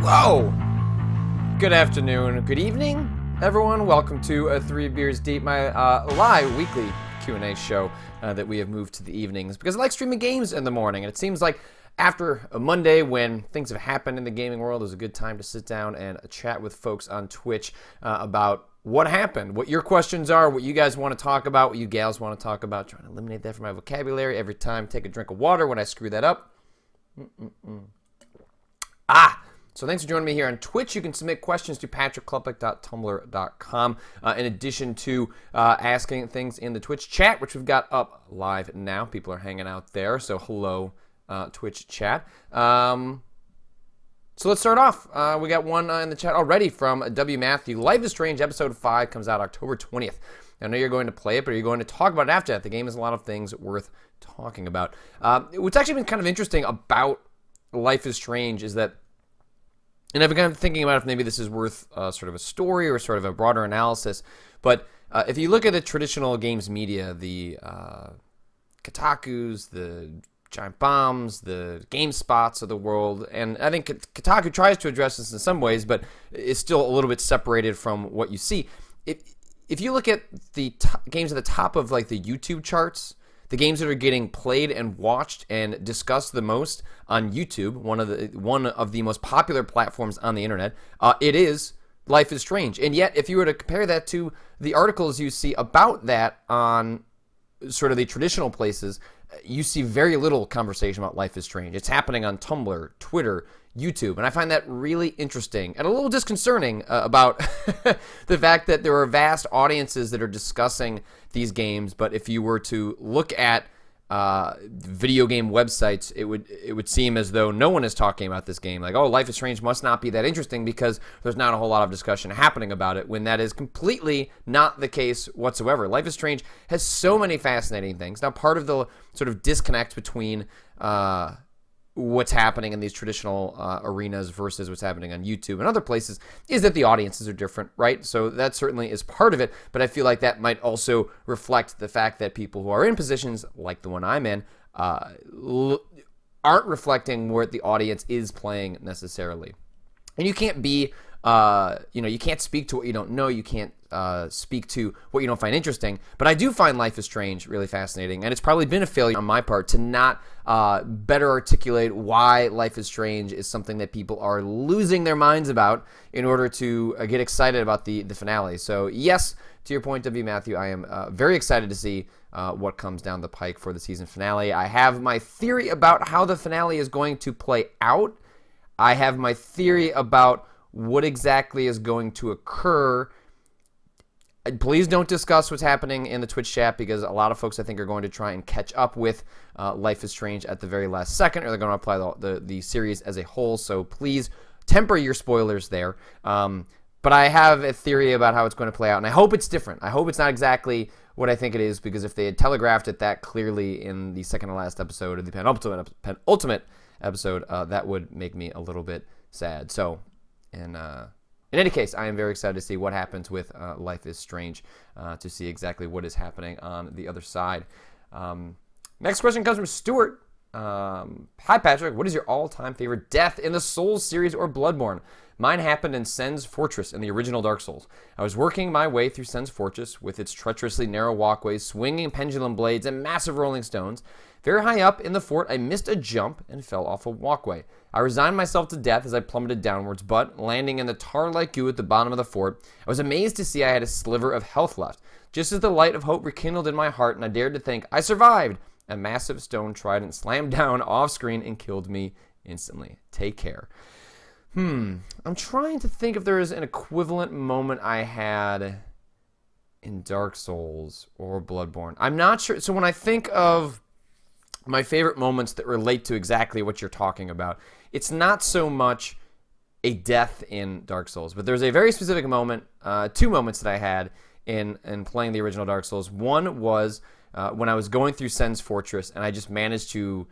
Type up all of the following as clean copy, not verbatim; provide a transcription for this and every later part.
Whoa! Good afternoon, good evening, everyone. Welcome to Three Beers Deep, my live weekly Q&A show that we have moved to the evenings because I like streaming games in the morning, and it seems like after a Monday when things have happened in the gaming world, is a good time to sit down and chat with folks on Twitch about what happened, what your questions are, what you guys want to talk about, what you gals want to talk about. Trying to eliminate that from my vocabulary every time. Take a drink of water when I screw that up. So thanks for joining me here on Twitch. You can submit questions to patrickklepek.tumblr.com in addition to asking things in the Twitch chat, which we've got up live now. People are hanging out there, so hello, Twitch chat. So let's start off. We got one in the chat already from W. Matthew. Life is Strange Episode 5 comes out October 20th. I know you're going to play it, but are you going to talk about it after that? The game has a lot of things worth talking about. What's actually been kind of interesting about Life is Strange is that, and I've been kind of thinking about if maybe this is worth sort of a story or sort of a broader analysis. But if you look at the traditional games media, the Kotakus, the Giant Bombs, the GameSpots of the world, and I think Kotaku tries to address this in some ways, but is still a little bit separated from what you see. If you look at the games at the top of like the YouTube charts, the games that are getting played and watched and discussed the most on YouTube, one of the most popular platforms on the internet, it is Life is Strange. And yet, if you were to compare that to the articles you see about that on sort of the traditional places, you see very little conversation about Life is Strange. It's happening on Tumblr, Twitter, YouTube, and I find that really interesting and a little disconcerting about the fact that there are vast audiences that are discussing these games, but if you were to look at video game websites, it would seem as though no one is talking about this game. Like, oh, Life is Strange must not be that interesting because there's not a whole lot of discussion happening about it, when that is completely not the case whatsoever. Life is Strange has so many fascinating things. Now, part of the sort of disconnect between what's happening in these traditional arenas versus what's happening on YouTube and other places is that the audiences are different, right? So that certainly is part of it, but I feel like that might also reflect the fact that people who are in positions like the one I'm in aren't reflecting what the audience is playing necessarily. And you can't be, you can't speak to what you don't know. You can't speak to what you don't find interesting. But I do find Life is Strange really fascinating, and it's probably been a failure on my part to not better articulate why Life is Strange is something that people are losing their minds about in order to get excited about the finale. So yes, to your point, W. Matthew, I am very excited to see what comes down the pike for the season finale. I have my theory about how the finale is going to play out. I have my theory about what exactly is going to occur. Please don't discuss what's happening in the Twitch chat, because a lot of folks, I think, are going to try and catch up with Life is Strange at the very last second, or they're going to apply the series as a whole. So please temper your spoilers there. But I have a theory about how it's going to play out, and I hope it's different. I hope it's not exactly what I think it is, because if they had telegraphed it that clearly in the second to last episode, or the penultimate episode, that would make me a little bit sad. So, in any case, I am very excited to see what happens with Life is Strange, to see exactly what is happening on the other side. Next question comes from Stuart. Hi, Patrick. What is your all-time favorite death in the Souls series or Bloodborne? Mine happened in Sen's Fortress in the original Dark Souls. I was working my way through Sen's Fortress with its treacherously narrow walkways, swinging pendulum blades, and massive rolling stones. Very high up in the fort, I missed a jump and fell off a walkway. I resigned myself to death as I plummeted downwards, but landing in the tar-like goo at the bottom of the fort, I was amazed to see I had a sliver of health left. Just as the light of hope rekindled in my heart and I dared to think, I survived! A massive stone trident slammed down off-screen and killed me instantly. Take care. I'm trying to think if there is an equivalent moment I had in Dark Souls or Bloodborne. I'm not sure. So when I think of my favorite moments that relate to exactly what you're talking about, it's not so much a death in Dark Souls, but there's a very specific moment, two moments that I had in playing the original Dark Souls. One was when I was going through Sen's Fortress, and I just managed to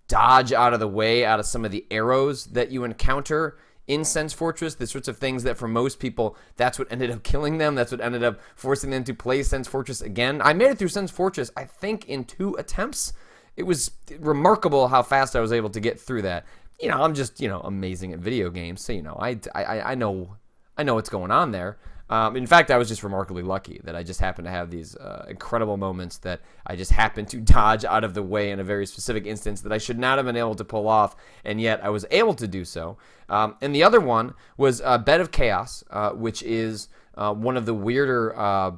dodge out of the way out of some of the arrows that you encounter in Sen's Fortress, the sorts of things that for most people, that's what ended up killing them. That's what ended up forcing them to play Sen's Fortress again. I made it through Sen's Fortress, I think, in 2 attempts. It was remarkable how fast I was able to get through that. I'm just, amazing at video games. So, I know what's going on there. In fact, I was just remarkably lucky that I just happened to have these incredible moments that I just happened to dodge out of the way in a very specific instance that I should not have been able to pull off, and yet I was able to do so. And the other one was Bed of Chaos, which is one of the weirder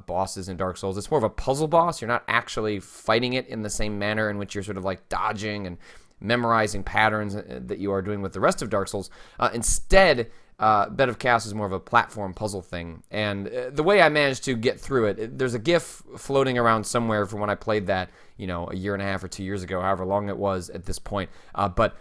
bosses in Dark Souls. It's more of a puzzle boss. You're not actually fighting it in the same manner in which you're sort of like dodging and memorizing patterns that you are doing with the rest of Dark Souls. Instead, Bed of Chaos is more of a platform puzzle thing. And the way I managed to get through it, there's a GIF floating around somewhere from when I played that, a year and a half or 2 years ago, however long it was at this point. But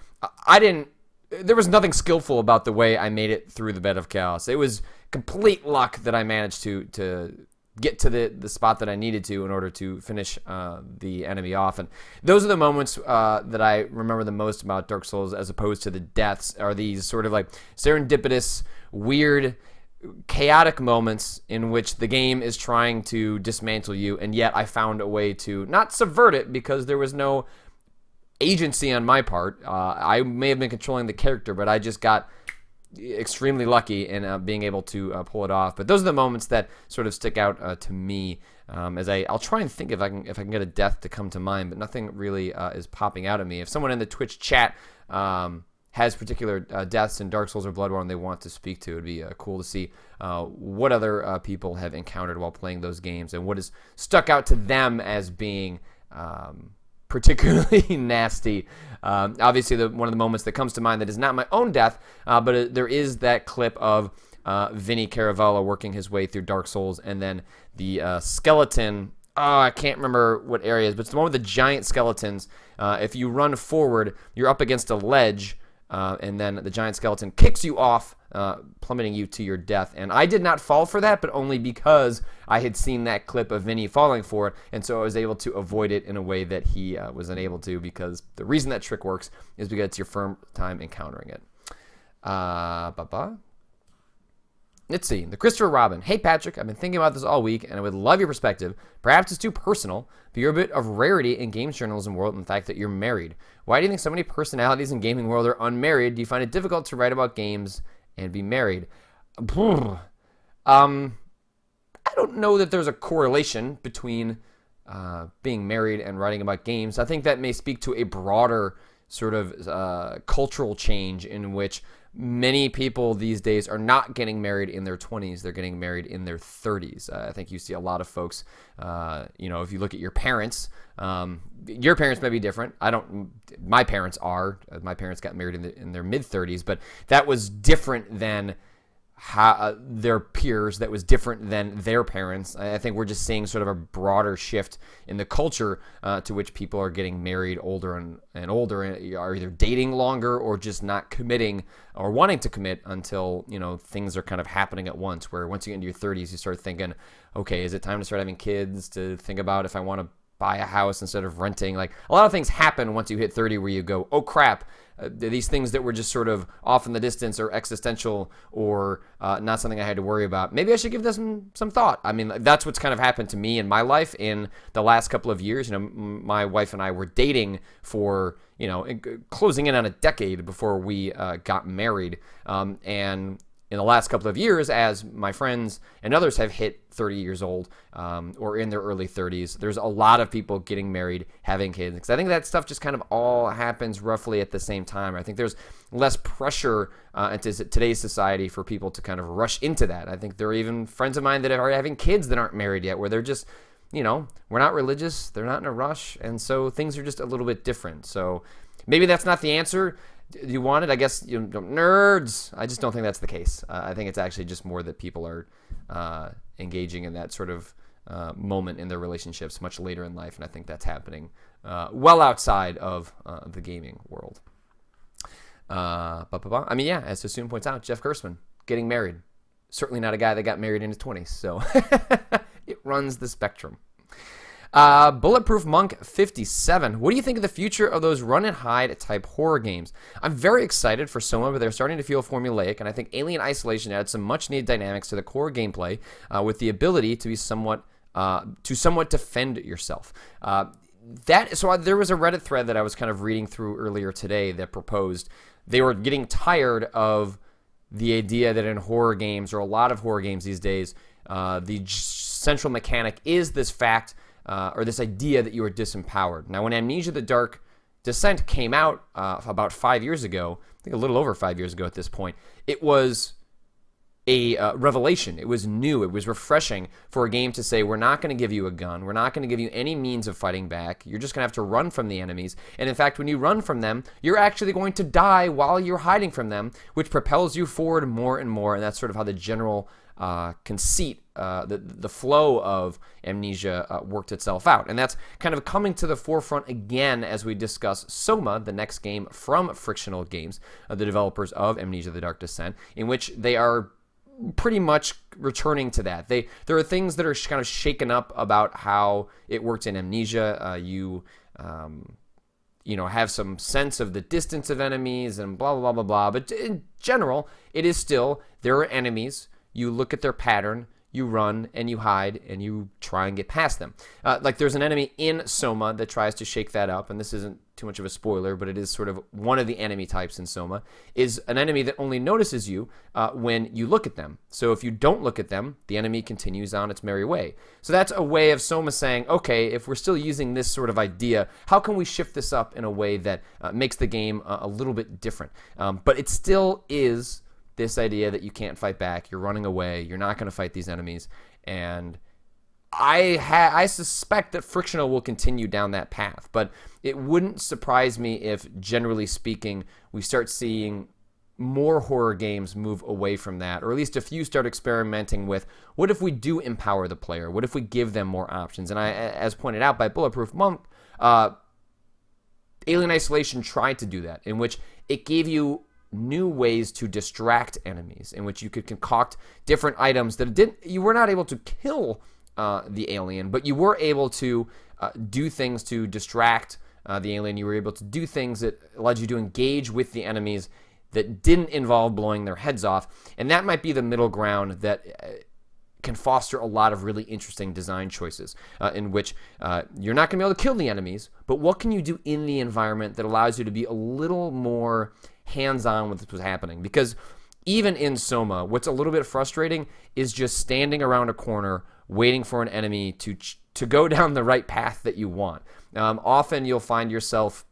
there was nothing skillful about the way I made it through the Bed of Chaos. It was complete luck that I managed to get to the spot that I needed to in order to finish the enemy off. And those are the moments that I remember the most about Dark Souls, as opposed to the deaths, are these sort of like serendipitous, weird, chaotic moments in which the game is trying to dismantle you, and yet I found a way to not subvert it because there was no agency on my part. I may have been controlling the character, but I just got extremely lucky in being able to pull it off. But those are the moments that sort of stick out to me. As I'll try and think if I can get a death to come to mind, but nothing really is popping out at me. If someone in the Twitch chat has particular deaths in Dark Souls or Bloodborne they want to speak to, it'd be cool to see what other people have encountered while playing those games and what has stuck out to them as being particularly nasty. Obviously, one of the moments that comes to mind that is not my own death, but there is that clip of Vinny Caravella working his way through Dark Souls, and then the skeleton. I can't remember what areas, but it's the one with the giant skeletons. If you run forward, you're up against a ledge, and then the giant skeleton kicks you off, plummeting you to your death. And I did not fall for that, but only because I had seen that clip of Vinny falling for it, and so I was able to avoid it in a way that he was unable to, because the reason that trick works is because it's your first time encountering it. Let's see. The Christopher Robin. Hey, Patrick, I've been thinking about this all week, and I would love your perspective. Perhaps it's too personal, but you're a bit of rarity in games journalism world in the fact that you're married. Why do you think so many personalities in gaming world are unmarried? Do you find it difficult to write about games and be married? I don't know that there's a correlation between being married and writing about games. I think that may speak to a broader sort of cultural change in which many people these days are not getting married in their 20s. They're getting married in their 30s. I think you see a lot of folks, if you look at your parents may be different. My parents are. My parents got married in their mid-30s, but that was different than their peers. That was different than their parents. I think we're just seeing sort of a broader shift in the culture to which people are getting married older and older, and are either dating longer or just not committing or wanting to commit until things are kind of happening at once, where once you get into your 30s you start thinking, okay, is it time to start having kids, to think about if I want to buy a house instead of renting? Like, a lot of things happen once you hit 30 where you go, oh crap, these things that were just sort of off in the distance or existential or not something I had to worry about, maybe I should give this some thought. I mean, that's what's kind of happened to me in my life in the last couple of years. My wife and I were dating for, closing in on a decade before we got married. And in the last couple of years, as my friends and others have hit 30 years old or in their early 30s, there's a lot of people getting married, having kids. Because I think that stuff just kind of all happens roughly at the same time. I think there's less pressure into today's society for people to kind of rush into that. I think there are even friends of mine that are having kids that aren't married yet, where they're just, we're not religious, they're not in a rush, and so things are just a little bit different. So maybe that's not the answer you wanted. I guess nerds. I just don't think that's the case. I think it's actually just more that people are engaging in that sort of moment in their relationships much later in life, and I think that's happening well outside of the gaming world. I mean, yeah, as Sassoon points out, Jeff Gerstmann getting married. Certainly not a guy that got married in his 20s, so it runs the spectrum. Bulletproof Monk 57. What do you think of the future of those run and hide type horror games? I'm very excited for Soma, but they're starting to feel formulaic, and I think Alien Isolation adds some much needed dynamics to the core gameplay with the ability to be somewhat defend yourself. So there was a Reddit thread that I was kind of reading through earlier today that proposed they were getting tired of the idea that in horror games, or a lot of horror games these days, the central mechanic is this fact or this idea that you are disempowered. Now, when Amnesia: The Dark Descent came out about 5 years ago, I think a little over 5 years ago at this point, it was a revelation. It was new. It was refreshing for a game to say, we're not going to give you a gun. We're not going to give you any means of fighting back. You're just going to have to run from the enemies. And in fact, when you run from them, you're actually going to die while you're hiding from them, which propels you forward more and more. And that's sort of how the general conceit, the flow of Amnesia worked itself out. And that's kind of coming to the forefront again as we discuss Soma, the next game from Frictional Games, the developers of Amnesia: The Dark Descent, in which they are pretty much returning to that. There are things that are kind of shaken up about how it worked in Amnesia. You have some sense of the distance of enemies and blah, blah, blah, blah, blah. But in general, it is still, there are enemies. You look at their pattern, you run, and you hide, and you try and get past them. Like there's an enemy in Soma that tries to shake that up, and this isn't too much of a spoiler, but it is sort of one of the enemy types in Soma, is an enemy that only notices you when you look at them. So if you don't look at them, the enemy continues on its merry way. So that's a way of Soma saying, okay, if we're still using this sort of idea, how can we shift this up in a way that makes the game a little bit different? But it still is this idea that you can't fight back, you're running away, you're not going to fight these enemies, and I suspect that Frictional will continue down that path, but it wouldn't surprise me if, generally speaking, we start seeing more horror games move away from that, or at least a few start experimenting with, what if we do empower the player? What if we give them more options? And as pointed out by Bulletproof Monk, Alien Isolation tried to do that, in which it gave you new ways to distract enemies, in which you could concoct different items that you were not able to kill the alien, but you were able to do things to distract the alien. You were able to do things that allowed you to engage with the enemies that didn't involve blowing their heads off, and that might be the middle ground that can foster a lot of really interesting design choices in which you're not going to be able to kill the enemies, but what can you do in the environment that allows you to be a little more hands-on with what's happening? Because even in Soma, what's a little bit frustrating is just standing around a corner waiting for an enemy to go down the right path that you want. Often you'll find yourself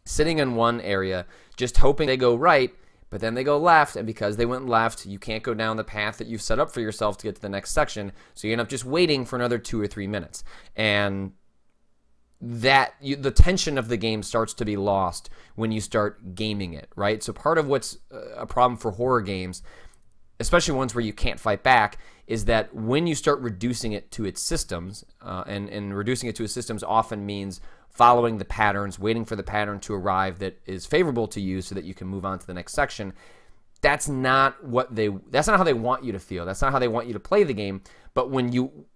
sitting in one area just hoping they go right, but then they go left, and because they went left, you can't go down the path that you've set up for yourself to get to the next section, so you end up just waiting for another 2 or 3 minutes. And the tension of the game starts to be lost when you start gaming it, right? So part of what's a problem for horror games, especially ones where you can't fight back, is that when you start reducing it to its systems, and reducing it to its systems often means following the patterns, waiting for the pattern to arrive that is favorable to you so that you can move on to the next section. That's not how they want you to feel. That's not how they want you to play the game. But when you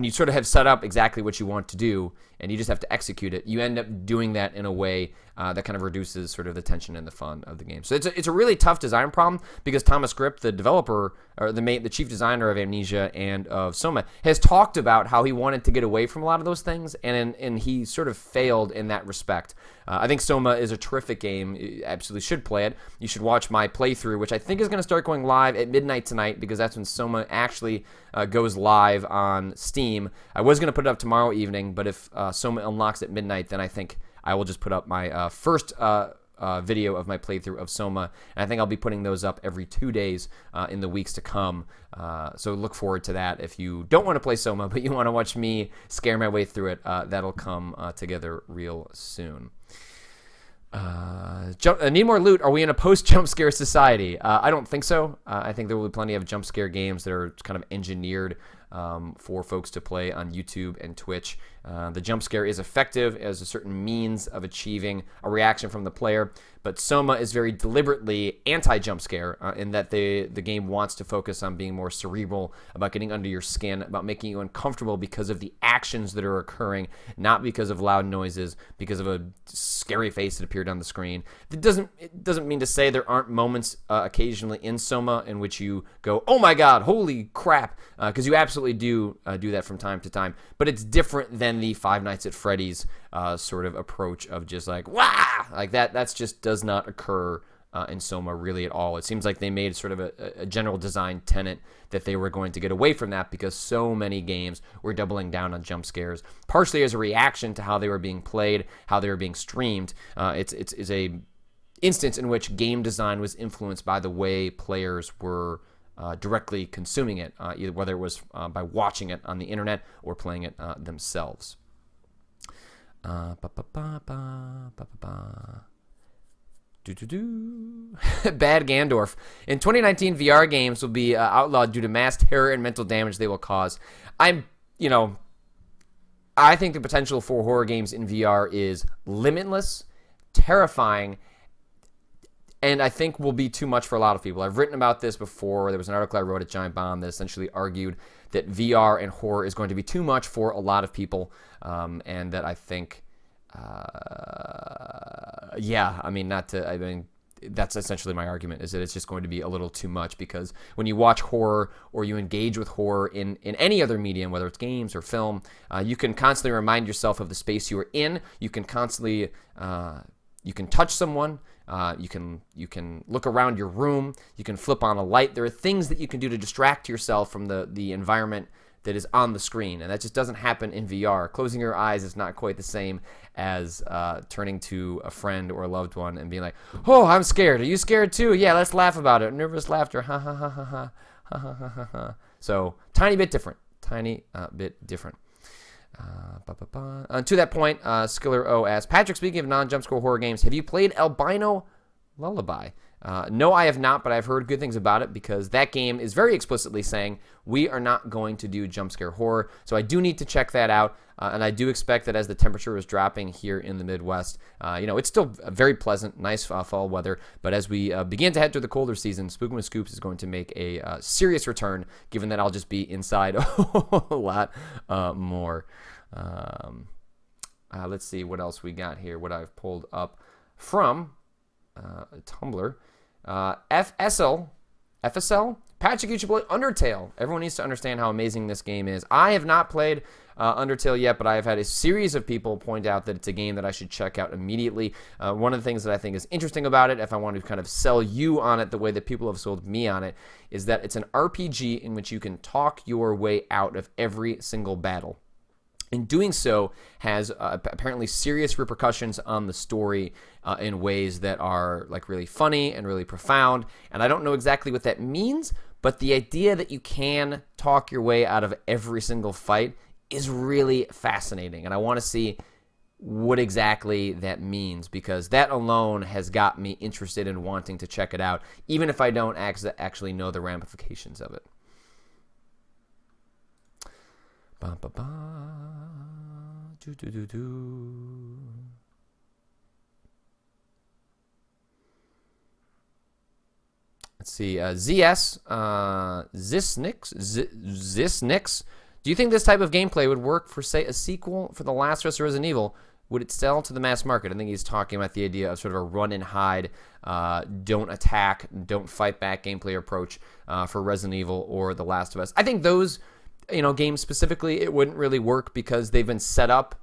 sort of have set up exactly what you want to do and you just have to execute it, you end up doing that in a way that kind of reduces sort of the tension and the fun of the game. So it's a really tough design problem because Thomas Grip, the developer, or the chief designer of Amnesia and of Soma, has talked about how he wanted to get away from a lot of those things, and he sort of failed in that respect. I think Soma is a terrific game. You absolutely should play it. You should watch my playthrough, which I think is going to start going live at midnight tonight because that's when Soma actually goes live on Steam. I was going to put it up tomorrow evening, but if Soma unlocks at midnight, then I think I will just put up my first video of my playthrough of Soma, and I think I'll be putting those up every 2 days in the weeks to come. So look forward to that. If you don't want to play Soma, but you want to watch me scare my way through it, that'll come together real soon. Need more loot? Are we in a post-jump scare society? I don't think so. I think there will be plenty of jump scare games that are kind of engineered for folks to play on YouTube and Twitch. The jump scare is effective as a certain means of achieving a reaction from the player, but Soma is very deliberately anti-jump scare in that the game wants to focus on being more cerebral, about getting under your skin, about making you uncomfortable because of the actions that are occurring, not because of loud noises, because of a scary face that appeared on the screen. It doesn't mean to say there aren't moments occasionally in Soma in which you go, oh my god, holy crap, because you absolutely do that from time to time, but it's different than than the Five Nights at Freddy's sort of approach of just like, wah! Like that's just does not occur in Soma really at all. It seems like they made sort of a general design tenet that they were going to get away from that because so many games were doubling down on jump scares, partially as a reaction to how they were being played, how they were being streamed. It's a instance in which game design was influenced by the way players were directly consuming it, either whether it was by watching it on the internet or playing it themselves. Bad Gandorf. In 2019, VR games will be outlawed due to mass terror and mental damage they will cause. I think the potential for horror games in VR is limitless, terrifying, and I think will be too much for a lot of people. I've written about this before. There was an article I wrote at Giant Bomb that essentially argued that VR and horror is going to be too much for a lot of people, and that I think, that's essentially my argument, is that it's just going to be a little too much, because when you watch horror or you engage with horror in any other medium, whether it's games or film, you can constantly remind yourself of the space you are in. You can constantly, you can touch someone. You can look around your room. You can flip on a light. There are things that you can do to distract yourself from the environment that is on the screen, and that just doesn't happen in VR. Closing your eyes is not quite the same as turning to a friend or a loved one and being like, "Oh, I'm scared. Are you scared too? Yeah, let's laugh about it. Nervous laughter. Ha ha ha ha ha ha ha ha ha ha." So tiny bit different. To that point, Skiller O asks, Patrick, speaking of non-jump scare horror games, have you played Albino Lullaby? No, I have not, but I've heard good things about it because that game is very explicitly saying we are not going to do jump scare horror. So I do need to check that out, and I do expect that as the temperature is dropping here in the Midwest, it's still very pleasant, nice fall weather. But as we begin to head through the colder season, Spookin' with Scoops is going to make a serious return, given that I'll just be inside a lot more. Let's see what else we got here, what I've pulled up from Tumblr. FSL? Patrick, you should play Undertale. Everyone needs to understand how amazing this game is. I have not played Undertale yet, but I have had a series of people point out that it's a game that I should check out immediately. One of the things that I think is interesting about it, if I want to kind of sell you on it the way that people have sold me on it, is that it's an RPG in which you can talk your way out of every single battle. And doing so has apparently serious repercussions on the story in ways that are like really funny and really profound. And I don't know exactly what that means, but the idea that you can talk your way out of every single fight is really fascinating. And I want to see what exactly that means, because that alone has got me interested in wanting to check it out, even if I don't actually know the ramifications of it. Ba, ba, ba. Do, do, do, do. Let's see. Zisnix. Do you think this type of gameplay would work for, say, a sequel for The Last of Us or Resident Evil? Would it sell to the mass market? I think he's talking about the idea of sort of a run and hide, don't attack, don't fight back gameplay approach for Resident Evil or The Last of Us. I think those games specifically, it wouldn't really work because they've been set up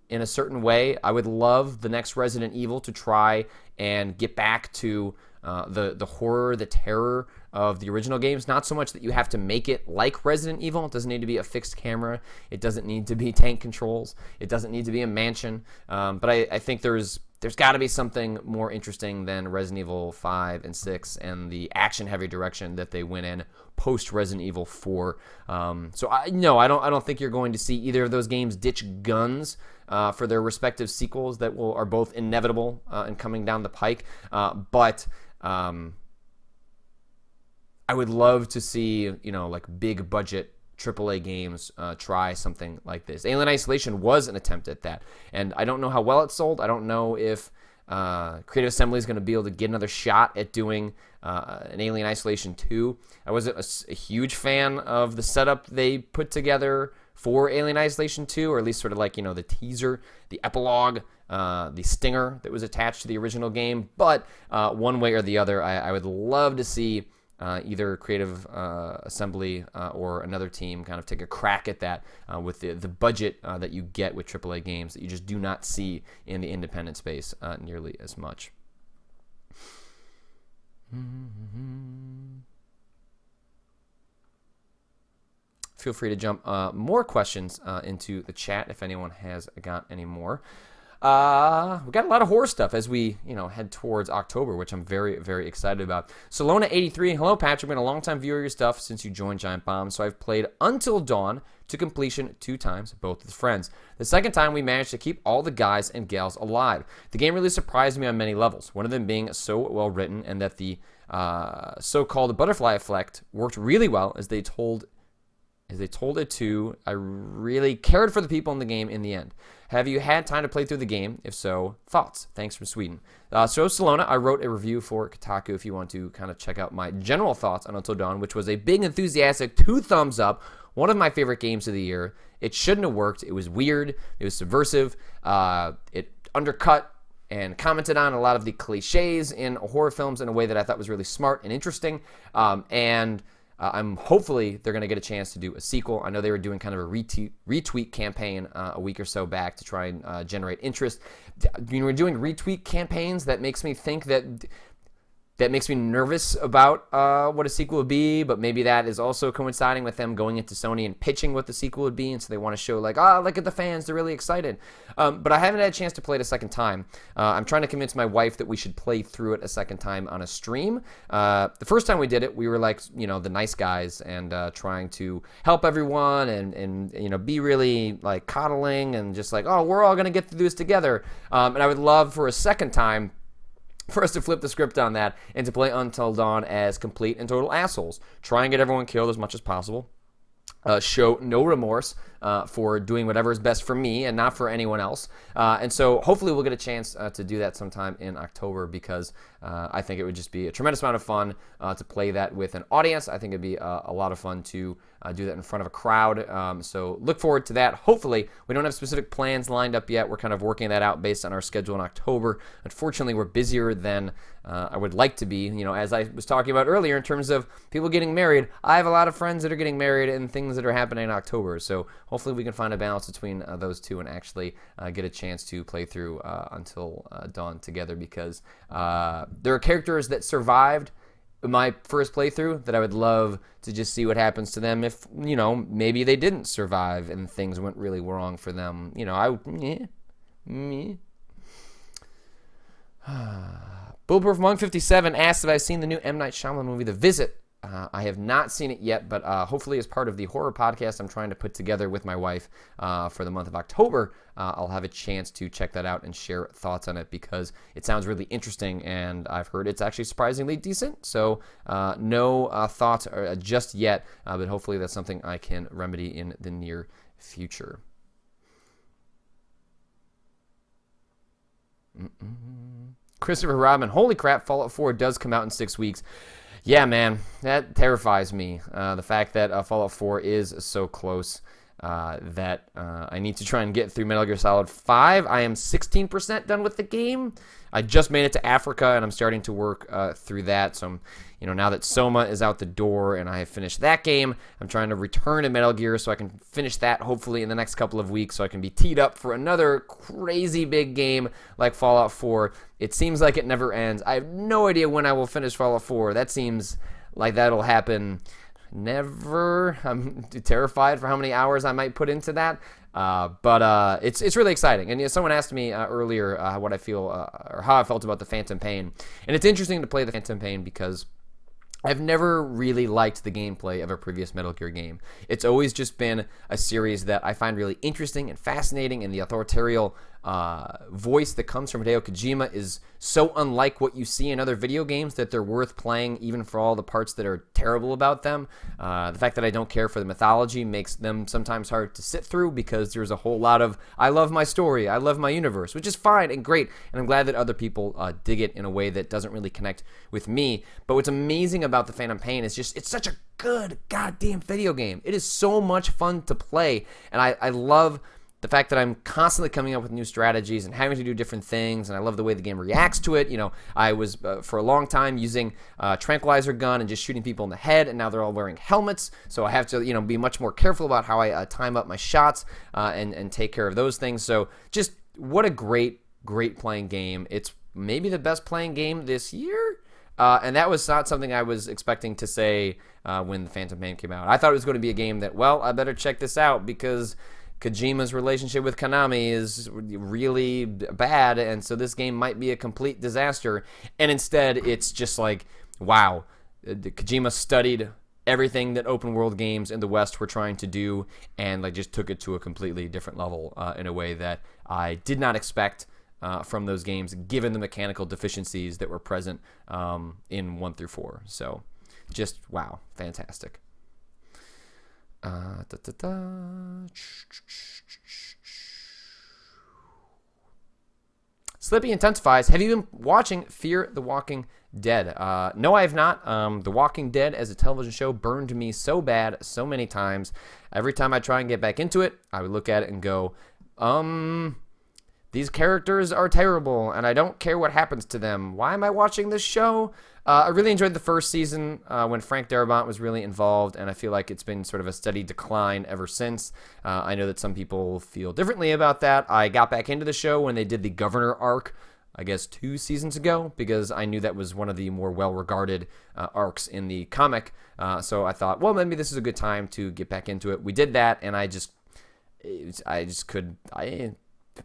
in a certain way. I would love the next Resident Evil to try and get back to the horror, the terror of the original games. Not so much that you have to make it like Resident Evil. It doesn't need to be a fixed camera. It doesn't need to be tank controls. It doesn't need to be a mansion. But I think there's got to be something more interesting than Resident Evil 5 and 6 and the action-heavy direction that they went in post Resident Evil 4. So I don't think you're going to see either of those games ditch guns for their respective sequels that are both inevitable and coming down the pike. But I would love to see like big budget AAA games try something like this. Alien Isolation was an attempt at that, and I don't know how well it sold. I don't know if Creative Assembly is going to be able to get another shot at doing an Alien Isolation 2. I wasn't a huge fan of the setup they put together for Alien Isolation 2, or at least sort of like the teaser, the epilogue, the stinger that was attached to the original game. But one way or the other, I would love to see either Creative Assembly or another team kind of take a crack at that with the budget that you get with AAA games that you just do not see in the independent space nearly as much. Feel free to jump more questions into the chat if anyone has got any more. We got a lot of horror stuff as we, head towards October, which I'm very, very excited about. Solona83, hello Patrick, been a long time viewer of your stuff since you joined Giant Bomb, so I've played Until Dawn to completion 2 times, both with friends. The second time we managed to keep all the guys and gals alive. The game really surprised me on many levels, one of them being so well written and that the so-called butterfly effect worked really well as they told it to. I really cared for the people in the game in the end. Have you had time to play through the game? If so, thoughts? Thanks from Sweden. So Solona, I wrote a review for Kotaku if you want to kind of check out my general thoughts on Until Dawn, which was a big enthusiastic 2 thumbs up. One of my favorite games of the year. It shouldn't have worked. It was weird. It was subversive. It undercut and commented on a lot of the cliches in horror films in a way that I thought was really smart and interesting. I'm hopefully they're going to get a chance to do a sequel. I know they were doing kind of a retweet campaign a week or so back to try and generate interest. When we're doing retweet campaigns, that makes me think that makes me nervous about what a sequel would be, but maybe that is also coinciding with them going into Sony and pitching what the sequel would be, and so they want to show like, look at the fans, they're really excited. But I haven't had a chance to play it a second time. I'm trying to convince my wife that we should play through it a second time on a stream. The first time we did it, we were like, the nice guys and trying to help everyone and be really like coddling and just like, we're all going to get through this together. And I would love for a second time for us to flip the script on that and to play Until Dawn as complete and total assholes. Try and get everyone killed as much as possible. Show no remorse for doing whatever is best for me and not for anyone else. And so hopefully we'll get a chance to do that sometime in October because I think it would just be a tremendous amount of fun to play that with an audience. I think it'd be a lot of fun to do that in front of a crowd. So look forward to that. Hopefully, we don't have specific plans lined up yet. We're kind of working that out based on our schedule in October. Unfortunately, we're busier than I would like to be. As I was talking about earlier in terms of people getting married, I have a lot of friends that are getting married and things that are happening in October. So hopefully we can find a balance between those two and actually get a chance to play through Until Dawn together because there are characters that survived my first playthrough that I would love to just see what happens to them if, maybe they didn't survive and things went really wrong for them. Bulletproof Monk 57 asked if I've seen the new M. Night Shyamalan movie, The Visit. I have not seen it yet, but hopefully as part of the horror podcast I'm trying to put together with my wife for the month of October, I'll have a chance to check that out and share thoughts on it because it sounds really interesting and I've heard it's actually surprisingly decent. So no thoughts just yet, but hopefully that's something I can remedy in the near future. Christopher Rodman, holy crap, Fallout 4 does come out in 6 weeks. Yeah, man, that terrifies me. The fact that Fallout 4 is so close that I need to try and get through Metal Gear Solid 5. I am 16% done with the game. I just made it to Africa, and I'm starting to work through that. So, now that Soma is out the door and I have finished that game, I'm trying to return to Metal Gear so I can finish that hopefully in the next couple of weeks so I can be teed up for another crazy big game like Fallout 4. It seems like it never ends. I have no idea when I will finish Fallout 4. That seems like that'll happen never. I'm terrified for how many hours I might put into that. But it's really exciting. And someone asked me earlier what I feel or how I felt about the Phantom Pain. And it's interesting to play the Phantom Pain because I've never really liked the gameplay of a previous Metal Gear game. It's always just been a series that I find really interesting and fascinating, and the authoritarian voice that comes from Hideo Kojima is so unlike what you see in other video games that they're worth playing even for all the parts that are terrible about them. The fact that I don't care for the mythology makes them sometimes hard to sit through because there's a whole lot of, I love my story, I love my universe, which is fine and great, and I'm glad that other people dig it in a way that doesn't really connect with me. But what's amazing about the Phantom Pain is just, it's such a good goddamn video game. It is so much fun to play, and I love the fact that I'm constantly coming up with new strategies and having to do different things, and I love the way the game reacts to it. I was for a long time using a tranquilizer gun and just shooting people in the head, and now they're all wearing helmets, so I have to be much more careful about how I time up my shots and take care of those things. So just what a great playing game. It's maybe the best playing game this year. And that was not something I was expecting to say when the Phantom Pain came out. I thought it was going to be a game that, well, I better check this out because Kojima's relationship with Konami is really bad, and so this game might be a complete disaster. And instead, it's just like, wow, Kojima studied everything that open world games in the West were trying to do, and like just took it to a completely different level in a way that I did not expect from those games, given the mechanical deficiencies that were present in 1 through 4. So, just wow, fantastic. Slippy intensifies. Have you been watching Fear the Walking Dead? No, I have not. The Walking Dead as a television show burned me so bad so many times. Every time I try and get back into it, I would look at it and go, these characters are terrible, and I don't care what happens to them. Why am I watching this show? I really enjoyed the first season when Frank Darabont was really involved, and I feel like it's been sort of a steady decline ever since. I know that some people feel differently about that. I got back into the show when they did the Governor arc, I guess 2 seasons ago, because I knew that was one of the more well-regarded arcs in the comic. So I thought, well, maybe this is a good time to get back into it. We did that, and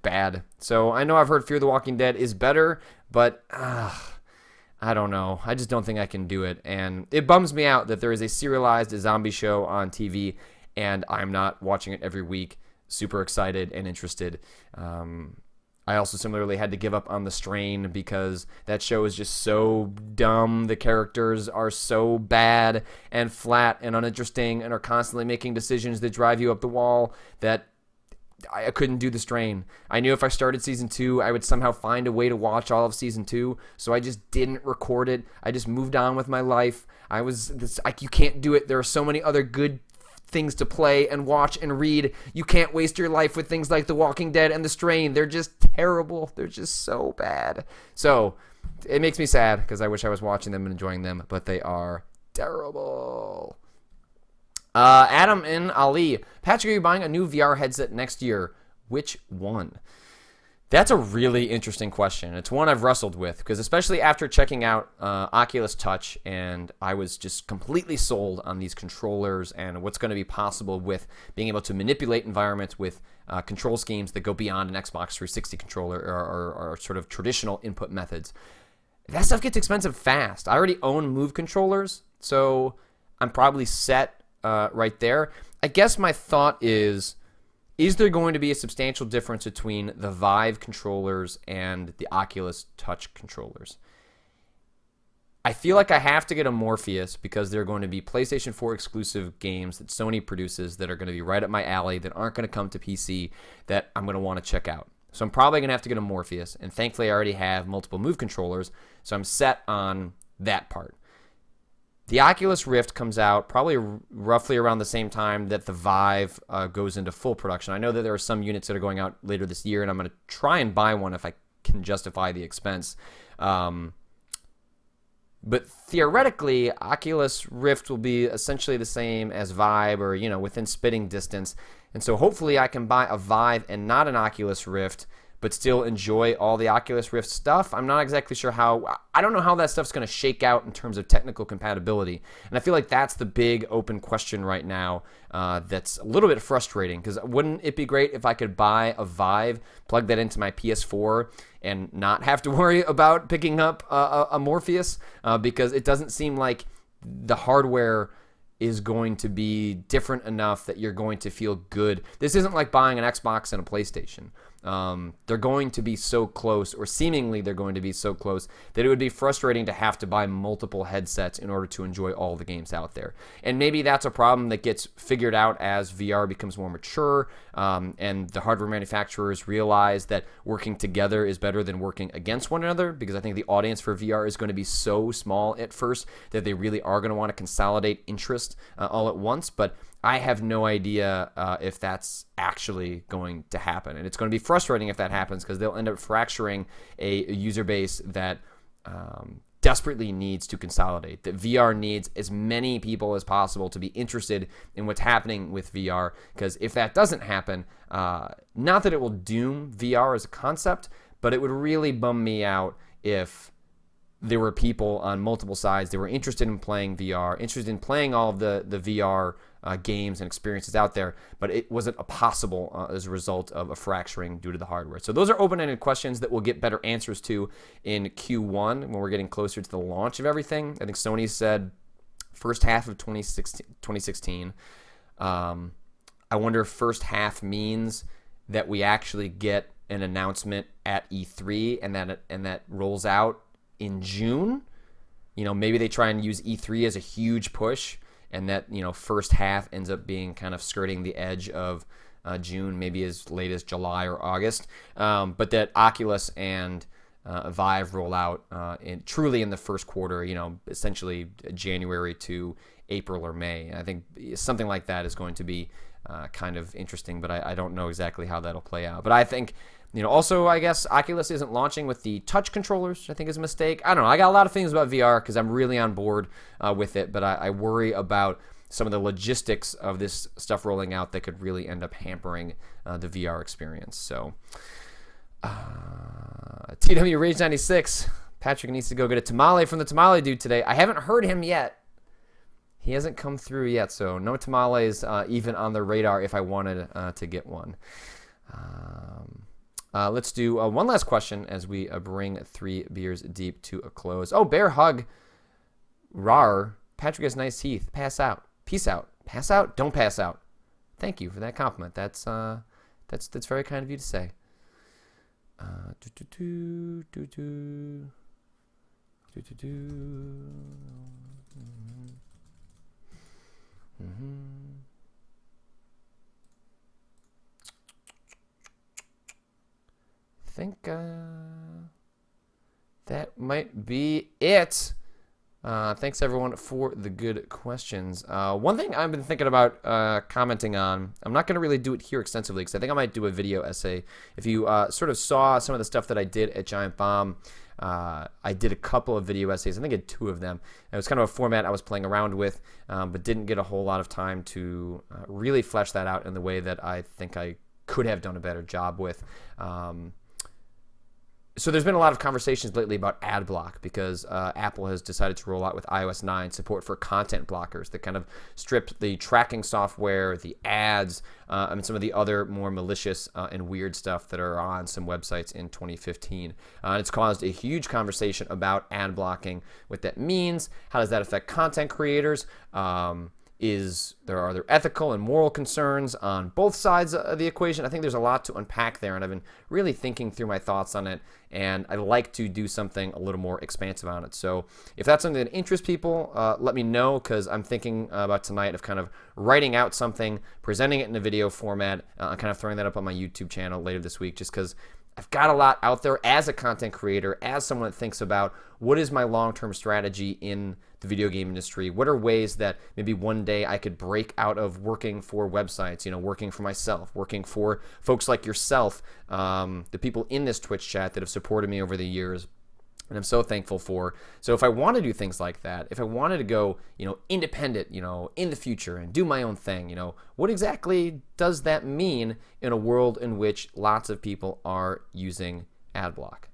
bad. So I know I've heard Fear the Walking Dead is better, but I don't know. I just don't think I can do it. And it bums me out that there is a serialized zombie show on TV, and I'm not watching it every week, super excited and interested. I also similarly had to give up on The Strain because that show is just so dumb. The characters are so bad and flat and uninteresting and are constantly making decisions that drive you up the wall that I couldn't do The Strain. I knew if I started season 2, I would somehow find a way to watch all of season 2, so I just didn't record it. I just moved on with my life. You can't do it. There are so many other good things to play and watch and read. You can't waste your life with things like The Walking Dead and The Strain. They're just terrible. They're just so bad. So it makes me sad because I wish I was watching them and enjoying them, but they are terrible. Adam and Ali. Patrick, are you buying a new VR headset next year? Which one? That's a really interesting question. It's one I've wrestled with because especially after checking out Oculus Touch, and I was just completely sold on these controllers and what's going to be possible with being able to manipulate environments with control schemes that go beyond an Xbox 360 controller or sort of traditional input methods. That stuff gets expensive fast. I already own Move controllers, so I'm probably set right there. I guess my thought is there going to be a substantial difference between the Vive controllers and the Oculus Touch controllers? I feel like I have to get a Morpheus because there are going to be PlayStation 4 exclusive games that Sony produces that are going to be right up my alley that aren't going to come to PC that I'm going to want to check out. So I'm probably going to have to get a Morpheus, and thankfully I already have multiple Move controllers, so I'm set on that part. The Oculus Rift comes out probably roughly around the same time that the Vive goes into full production. I know that there are some units that are going out later this year, and I'm going to try and buy one if I can justify the expense. But theoretically, Oculus Rift will be essentially the same as Vive or, within spitting distance. And so hopefully I can buy a Vive and not an Oculus Rift, but still enjoy all the Oculus Rift stuff. I'm not exactly sure I don't know how that stuff's going to shake out in terms of technical compatibility. And I feel like that's the big open question right now that's a little bit frustrating, because wouldn't it be great if I could buy a Vive, plug that into my PS4, and not have to worry about picking up a Morpheus? Because it doesn't seem like the hardware is going to be different enough that you're going to feel good. This isn't like buying an Xbox and a PlayStation. They're going to be so close, or seemingly they're going to be so close, that it would be frustrating to have to buy multiple headsets in order to enjoy all the games out there. And maybe that's a problem that gets figured out as VR becomes more mature, and the hardware manufacturers realize that working together is better than working against one another, because I think the audience for VR is going to be so small at first that they really are going to want to consolidate interest all at once. But I have no idea if that's actually going to happen. And it's going to be frustrating if that happens, because they'll end up fracturing a user base that desperately needs to consolidate, that VR needs as many people as possible to be interested in what's happening with VR. Because if that doesn't happen, not that it will doom VR as a concept, but it would really bum me out if there were people on multiple sides that were interested in playing VR, interested in playing all of the VR games and experiences out there, but it wasn't possible as a result of a fracturing due to the hardware. So those are open-ended questions that we'll get better answers to in Q1 when we're getting closer to the launch of everything. I think Sony said first half of 2016. I wonder if first half means that we actually get an announcement at E3 and that rolls out in June. Maybe they try and use E3 as a huge push, and that, first half ends up being kind of skirting the edge of June, maybe as late as July or August. But that Oculus and Vive roll out truly in the first quarter, essentially January to April or May. I think something like that is going to be kind of interesting, but I don't know exactly how that'll play out. But I think, also, I guess Oculus isn't launching with the touch controllers, which I think is a mistake. I don't know. I got a lot of things about VR because I'm really on board with it, but I worry about some of the logistics of this stuff rolling out that could really end up hampering the VR experience. So, TW Rage 96. Patrick needs to go get a tamale from the tamale dude today. I haven't heard him yet. He hasn't come through yet, so no tamales even on the radar if I wanted to get one. Let's do one last question as we bring 3 beers deep to a close. Oh, bear hug. Rar. Patrick has nice teeth. Pass out. Peace out. Pass out? Don't pass out. Thank you for that compliment. That's very kind of you to say. I think that might be it. Thanks, everyone, for the good questions. One thing I've been thinking about commenting on, I'm not going to really do it here extensively because I think I might do a video essay. If you sort of saw some of the stuff that I did at Giant Bomb, I did a couple of video essays. I think I did 2 of them. It was kind of a format I was playing around with, but didn't get a whole lot of time to really flesh that out in the way that I think I could have done a better job with. So there's been a lot of conversations lately about ad block because Apple has decided to roll out with iOS 9 support for content blockers that kind of strip the tracking software, the ads, and some of the other more malicious and weird stuff that are on some websites in 2015. And it's caused a huge conversation about ad blocking, what that means, how does that affect content creators, are there ethical and moral concerns on both sides of the equation? I think there's a lot to unpack there, and I've been really thinking through my thoughts on it, and I'd like to do something a little more expansive on it. So if that's something that interests people, let me know, because I'm thinking about tonight of kind of writing out something, presenting it in a video format, kind of throwing that up on my YouTube channel later this week, just because I've got a lot out there as a content creator, as someone that thinks about what is my long-term strategy in the video game industry. What are ways that maybe one day I could break out of working for websites, working for myself, working for folks like yourself, the people in this Twitch chat that have supported me over the years, and I'm so thankful for. So if I want to do things like that, if I wanted to go, independent, in the future and do my own thing, what exactly does that mean in a world in which lots of people are using ad block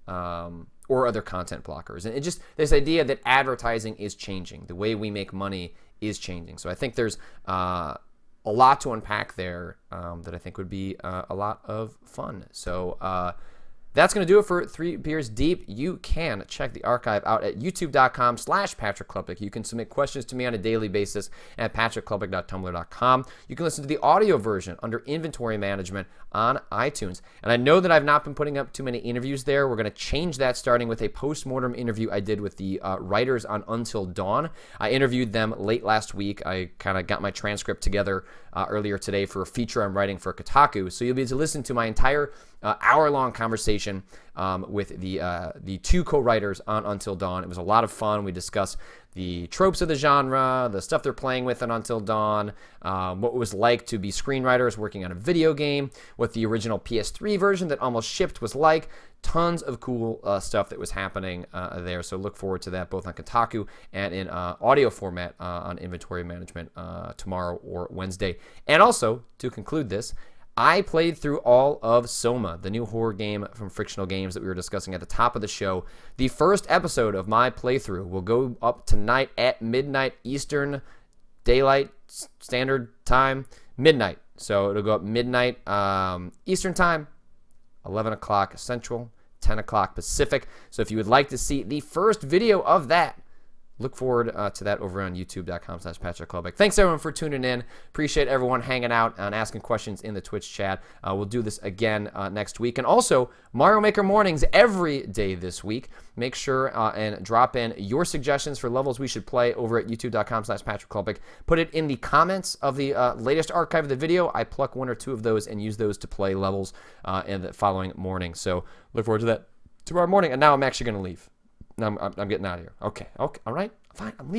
or other content blockers? And it just, this idea that advertising is changing, the way we make money is changing. So I think there's a lot to unpack there that I think would be a lot of fun. So that's going to do it for 3 Beers Deep. You can check the archive out at youtube.com/Patrick Klepek. You can submit questions to me on a daily basis at patrickklepek.tumblr.com. You can listen to the audio version under inventory management on iTunes. And I know that I've not been putting up too many interviews there. We're going to change that, starting with a post-mortem interview I did with the writers on Until Dawn. I interviewed them late last week. I kind of got my transcript together earlier today for a feature I'm writing for Kotaku. So you'll be able to listen to my entire hour-long conversation with the two co-writers on Until Dawn. It was a lot of fun. We discussed the tropes of the genre, the stuff they're playing with in Until Dawn, what it was like to be screenwriters working on a video game, what the original PS3 version that almost shipped was like. Tons of cool stuff that was happening there. So look forward to that both on Kotaku and in audio format on Inventory Management tomorrow or Wednesday. And also, to conclude this, I played through all of Soma, the new horror game from Frictional Games that we were discussing at the top of the show. The first episode of my playthrough will go up tonight at midnight Eastern Daylight Standard Time. Midnight. So it'll go up midnight Eastern Time, 11 o'clock Central, 10 o'clock Pacific. So if you would like to see the first video of that, look forward to that over on youtube.com/PatrickKlubbeck. Thanks, everyone, for tuning in. Appreciate everyone hanging out and asking questions in the Twitch chat. We'll do this again next week. And also, Mario Maker Mornings every day this week. Make sure and drop in your suggestions for levels we should play over at youtube.com/PatrickKlubbeck. Put it in the comments of the latest archive of the video. I pluck one or two of those and use those to play levels in the following morning. So look forward to that tomorrow morning. And now I'm actually going to leave. I'm getting out of here. Okay. All right. Fine. I'm leaving.